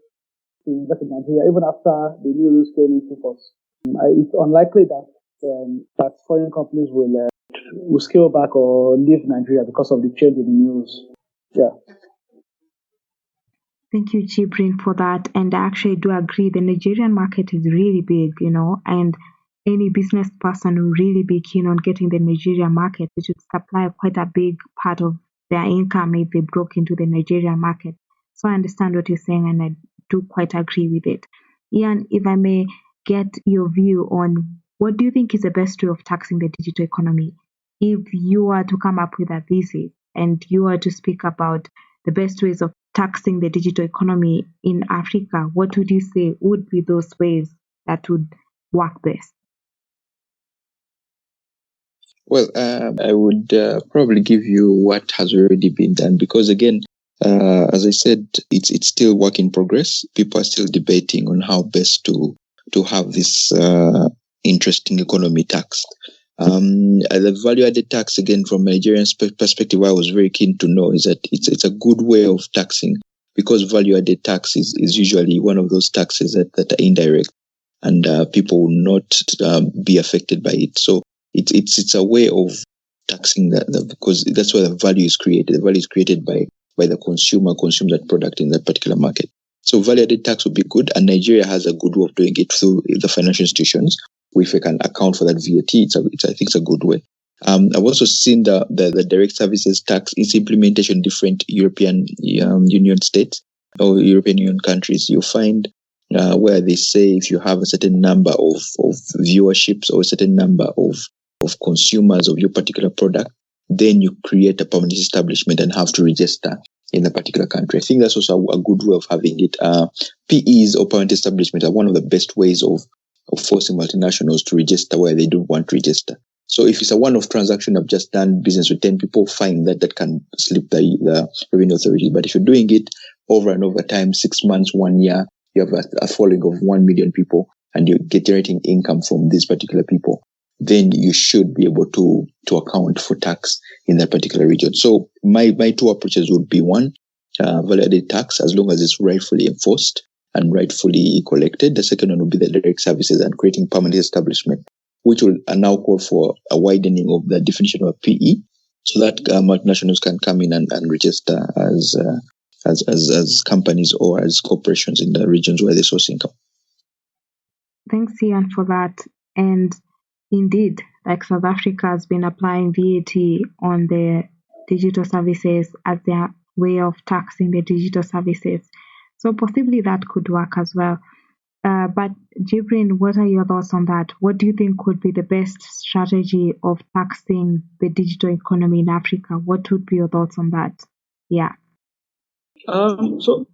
to invest in Nigeria, even after the new rules came into force. It's unlikely that foreign companies will scale back or leave Nigeria because of the change in the new rules. Yeah. Thank you, Jibrin, for that. And I actually do agree the Nigerian market is really big, and any business person will really be keen on getting the Nigerian market, which would supply quite a big part of their income if they broke into the Nigerian market. So I understand what you're saying, and I do quite agree with it. Ian, if I may get your view on what do you think is the best way of taxing the digital economy? If you were to come up with a thesis and you were to speak about the best ways of taxing the digital economy in Africa, what would you say would be those ways that would work best? Well, I would probably give you what has already been done because, again, as I said, it's still work in progress. People are still debating on how best to have this interesting economy taxed. The value-added tax, again, from a Nigerian perspective, I was very keen to know is that it's a good way of taxing because value-added tax is usually one of those taxes that are indirect and people will not be affected by it. So it's a way of taxing that because that's where the value is created. The value is created by the consumer consumes that product in that particular market. So value-added tax would be good, and Nigeria has a good way of doing it through the financial institutions. If we can account for that VAT, I think it's a good way. I've also seen the direct services tax, its implementation in different European Union states or European Union countries. You find where they say if you have a certain number of viewerships or a certain number of consumers of your particular product, then you create a permanent establishment and have to register in a particular country. I think that's also a good way of having it. PEs or permanent establishment are one of the best ways of forcing multinationals to register where they don't want to register. So if it's a one-off transaction, I've just done business with 10 people, fine, that can slip the revenue authority. But if you're doing it over and over time, 6 months, 1 year, you have a following of 1 million people and you're generating income from these particular people, then you should be able to account for tax in that particular region. So my two approaches would be one, value-added tax, as long as it's rightfully enforced and rightfully collected. The second one would be the direct services and creating permanent establishment, which will now call for a widening of the definition of PE so that multinationals can come in and register as companies or as corporations in the regions where they source income. Thanks, Ian, for that. And indeed, like South Africa has been applying VAT on the digital services as their way of taxing the digital services. So possibly that could work as well. But Jibrin, what are your thoughts on that? What do you think would be the best strategy of taxing the digital economy in Africa? What would be your thoughts on that? Yeah. So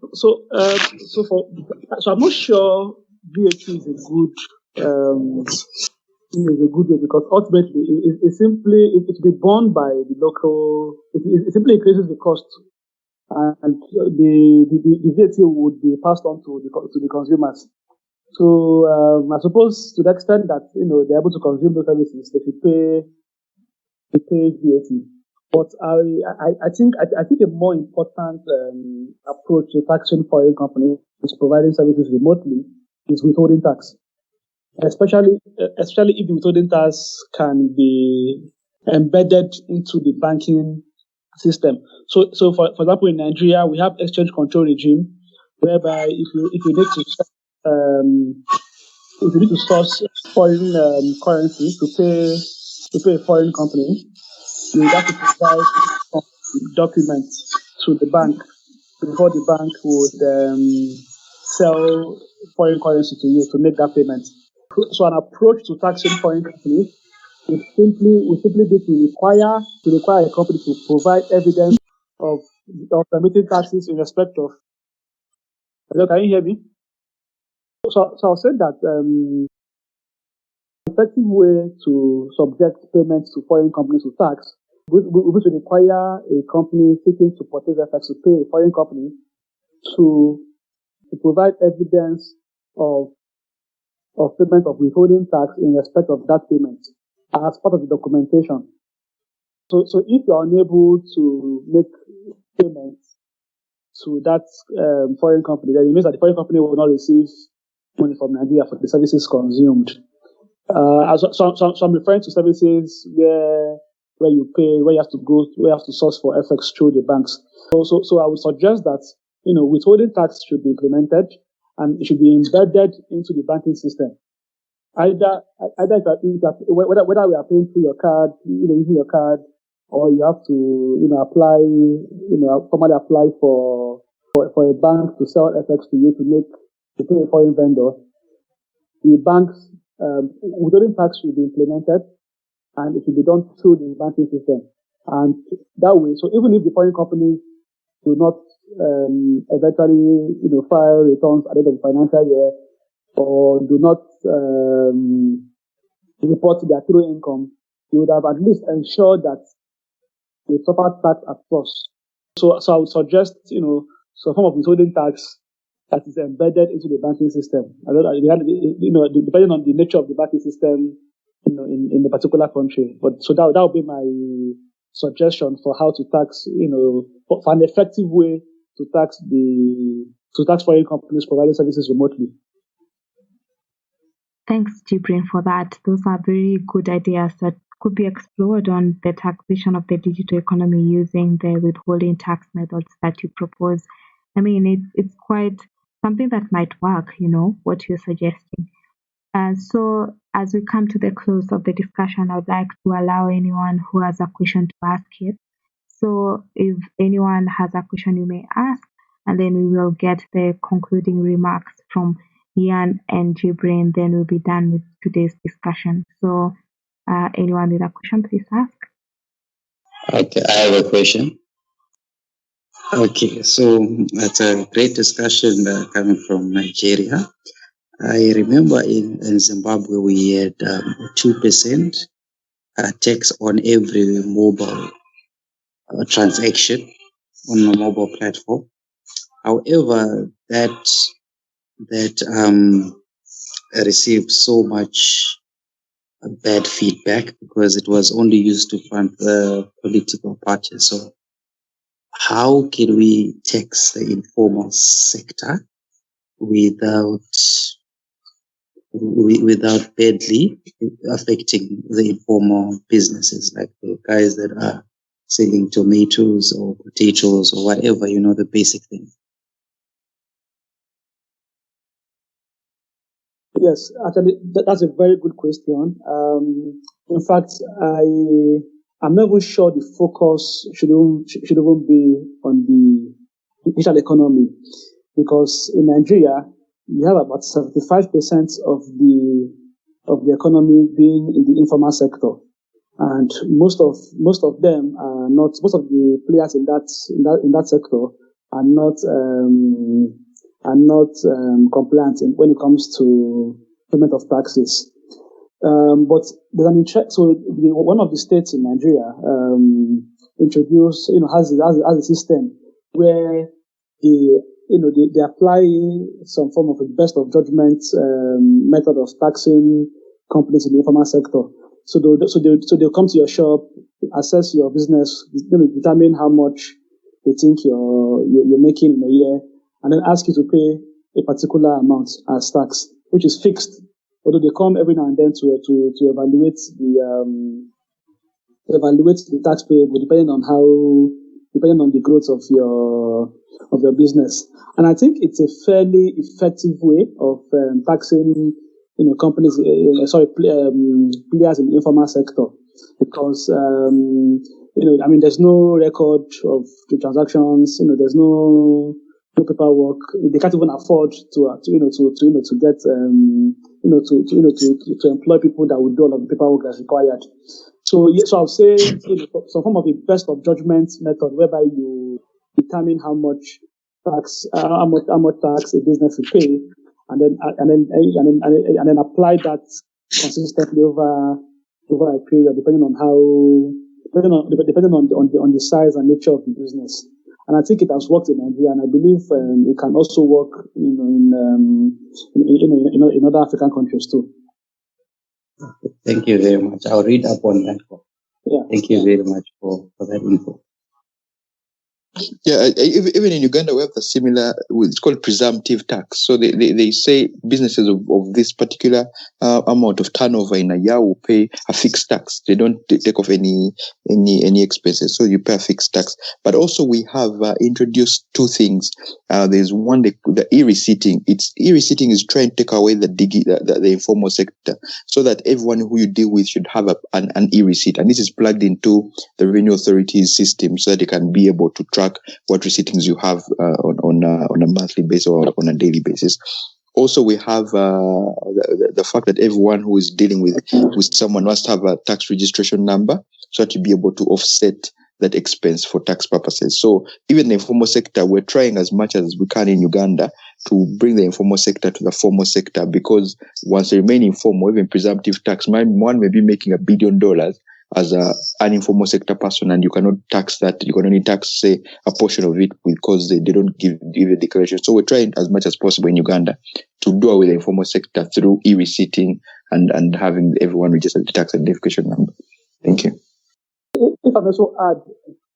I'm not sure VAT is a good way because ultimately it will be borne by the local. It simply increases the cost, and the VAT would be passed on to the consumers. So I suppose to the extent that they're able to consume those services, they should pay VAT. But I think a more important approach to taxing foreign companies providing services remotely is withholding tax, especially if the withholding tax can be embedded into the banking system. So for example, in Nigeria, we have exchange control regime whereby if you need to source foreign currency to pay a foreign company, you have to provide some documents to the bank before the bank would sell foreign currency to you to make that payment. So an approach to taxing foreign companies would simply be to require a company to provide evidence of remitting taxes in respect of. Hello, can you hear me? So I'll say that effective way to subject payments to foreign companies to tax would require a company seeking to purchase FX to pay a foreign company to provide evidence of payment of withholding tax in respect of that payment as part of the documentation. So if you are unable to make payments to that foreign company, then it means that the foreign company will not receive money from Nigeria for the services consumed. So I'm referring to services where you pay, where you have to source for FX through the banks. So I would suggest that withholding tax should be implemented and it should be embedded into the banking system. Either whether we are paying through your card, using your card, or you have to apply, formally apply for a bank to sell FX to you to pay a foreign vendor. The bank's withholding tax should be implemented, and it should be done through the banking system. And that way, so even if the foreign companies do not eventually file returns at the end of the financial year, or do not report their true income, you would have at least ensured that they suffer tax at source. So I would suggest, some form of withholding tax that is embedded into the banking system. Depending on the nature of the banking system, in the particular country. But so that would be my suggestion for how to tax, for an effective way to tax foreign companies providing services remotely. Thanks, Jibrin, for that. Those are very good ideas that could be explored on the taxation of the digital economy using the withholding tax methods that you propose. I mean, it's quite something that might work, what you're suggesting. So as we come to the close of the discussion, I would like to allow anyone who has a question to ask it. So if anyone has a question, you may ask, and then we will get the concluding remarks from Ian and Jibrin, then we'll be done with today's discussion. So anyone with a question, please ask. Okay, I have a question. Okay, so that's a great discussion coming from Nigeria. I remember in Zimbabwe we had 2% tax on every mobile transaction on a mobile platform. However, that received so much bad feedback because it was only used to fund the political parties. So how can we tax the informal sector without badly affecting the informal businesses, like the guys that are selling tomatoes or potatoes or whatever, the basic thing? Yes, actually, that's a very good question. In fact, I'm not even sure the focus should even be on the digital economy, because in Nigeria you have about 75% of the economy being in the informal sector, and most of them are not. Most of the players in that sector are not compliant when it comes to payment of taxes. But there's an interest. So one of the states in Nigeria introduced, has a system where they apply some form of a best of judgment method of taxing companies in the informal sector. So they'll come to your shop, assess your business, determine how much they think you're making in a year, and then ask you to pay a particular amount as tax, which is fixed. Although they come every now and then to evaluate the tax payable depending on the growth of your business. And I think it's a fairly effective way of taxing companies, players in the informal sector, because there's no record of the transactions. There's no paperwork. They can't even afford to employ people that would do all of the paperwork that's required. So I'll say some form of a best of judgment method whereby you determine how much tax a business will pay, and then apply that consistently over a period, depending on the size and nature of the business. And I think it has worked in Nigeria, and I believe it can also work, in other African countries too. Thank you very much. I'll read up on that. Yeah. Thank you very much for that info. Yeah, even in Uganda, we have a similar, it's called presumptive tax. So they say businesses of this particular amount of turnover in a year will pay a fixed tax. They don't take off any expenses. So you pay a fixed tax. But also we have introduced two things. There's one, the e-receipting. E-receipting is trying to take away the informal sector so that everyone who you deal with should have an e-receipt. And this is plugged into the Revenue Authority's system so that they can be able to track what receiptings you have on a monthly basis or on a daily basis. Also, we have the fact that everyone who is dealing with someone must have a tax registration number so that you be able to offset that expense for tax purposes. So even the informal sector, we're trying as much as we can in Uganda to bring the informal sector to the formal sector, because once they remain informal, even presumptive tax, one may be making $1 billion as an informal sector person, and you cannot tax that. You can only tax, say, a portion of it because they don't give a declaration. So we're trying as much as possible in Uganda to do away with the informal sector through e-receipting and having everyone register the tax identification number. Thank you. If I may also add,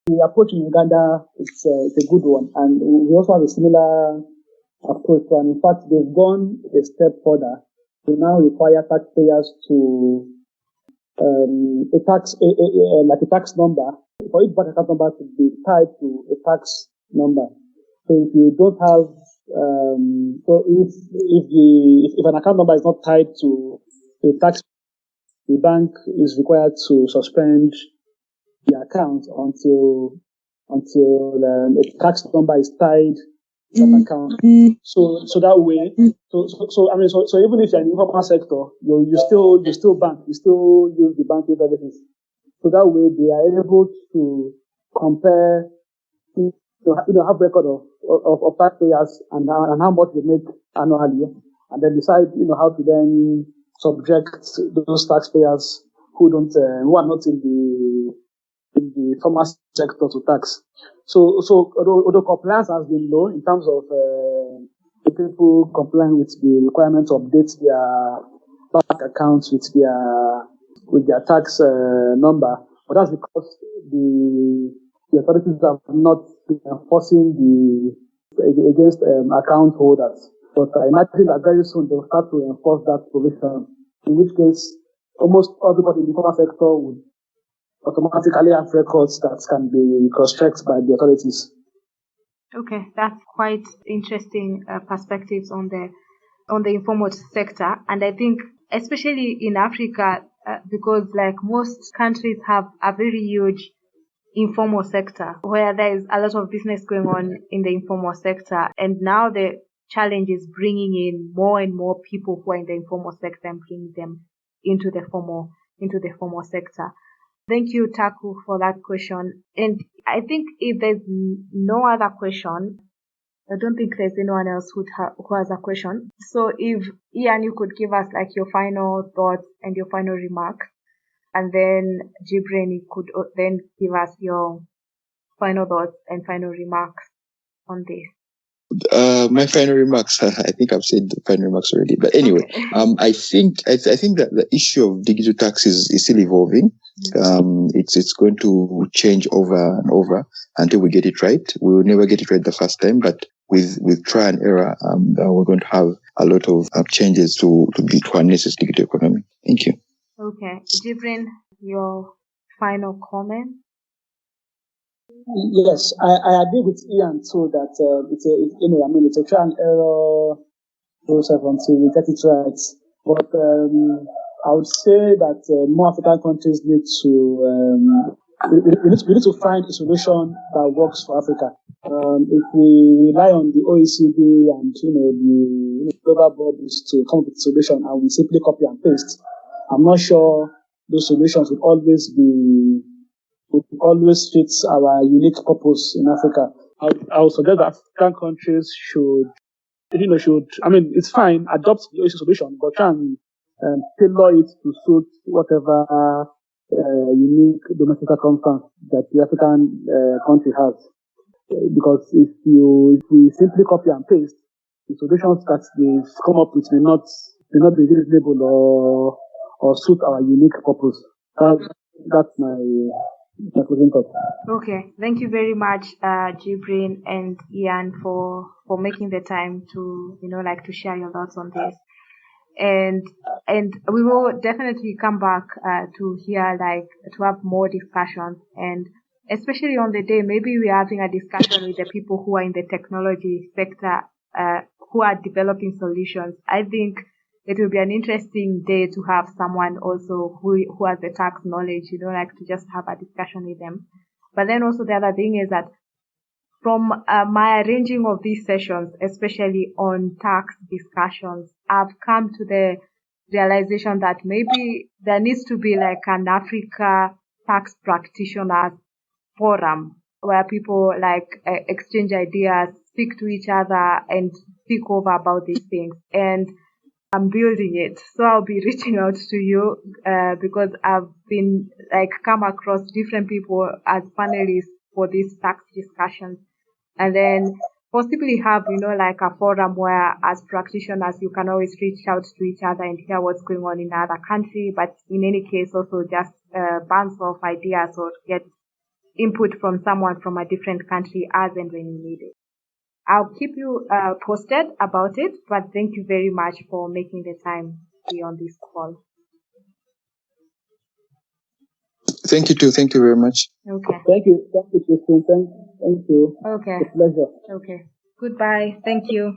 the approach in Uganda it's a good one, and we also have a similar approach. And in fact, they've gone a step further to now require taxpayers to a tax number for each bank account number to be tied to a tax number. So if you don't have, so if an account number is not tied to a tax, the bank is required to suspend the account until a tax number is tied to that account. So that way, so even if you're in the informal sector, you still bank, you still use the banking services. So that way they are able to compare, have record of taxpayers and how much they make annually, and then decide, how to then subject those taxpayers who are not in the formal sector to tax. So although compliance has been low in terms of people complying with the requirement to update their bank accounts with their tax number, but that's because the authorities have not been enforcing against account holders. But I imagine that very soon they will start to enforce that provision, in which case almost everybody in the formal sector would automatically have records that can be cross-checked by the authorities. Okay, that's quite interesting perspectives on the informal sector, and I think especially in Africa, because like most countries have a very huge informal sector where there is a lot of business going on in the informal sector, and now the challenge is bringing in more and more people who are in the informal sector and bringing them into the formal sector. Thank you, Taku, for that question. And I think if there's no other question, I don't think there's anyone else who has a question. So if Ian, you could give us like your final thoughts and your final remarks, and then Jibrin, you could then give us your final thoughts and final remarks on this. My final remarks. I think I've said the final remarks already. But anyway, okay. I think that the issue of digital tax is still evolving. It's going to change over and over until we get it right. We will never get it right the first time, but with try and error, we're going to have a lot of changes to harness this digital economy. Thank you. Okay, Jibrin, your final comment. Yes, I agree with Ian too that it's a try and error process until we get it right. But I would say that more African countries need to we need to find a solution that works for Africa. If we rely on the OECD and the global bodies to come up with a solution and we simply copy and paste, I'm not sure those solutions would always fit our unique purpose in Africa. I would suggest that African countries should, it's fine, adopt the OECD solution, but try and tailor it to suit whatever unique domestic circumstance that the African country has. because if we simply copy and paste, the solutions that they come up with may not be reasonable or suit our unique purpose. That's my closing thought. Okay, thank you very much, Jibrin and Ian, for making the time to to share your thoughts on this. And we will definitely come back to hear to have more discussions, and especially on the day maybe we're having a discussion with the people who are in the technology sector who are developing solutions. I think it will be an interesting day to have someone also who has the tax knowledge, to just have a discussion with them. But then also the other thing is that from my arranging of these sessions, especially on tax discussions, I've come to the realization that maybe there needs to be like an Africa tax practitioners forum where people exchange ideas, speak to each other, and speak over about these things. And I'm building it. So I'll be reaching out to you because I've been come across different people as panelists for these tax discussions, and then possibly have a forum where as practitioners you can always reach out to each other and hear what's going on in another country, but in any case also just bounce off ideas or get input from someone from a different country as and when you need it. I'll keep you posted about it, but thank you very much for making the time to be on this call. Thank you too. Thank you very much. Okay. Thank you, Christine. Thank you. Okay. It's a pleasure. Okay. Goodbye. Thank you.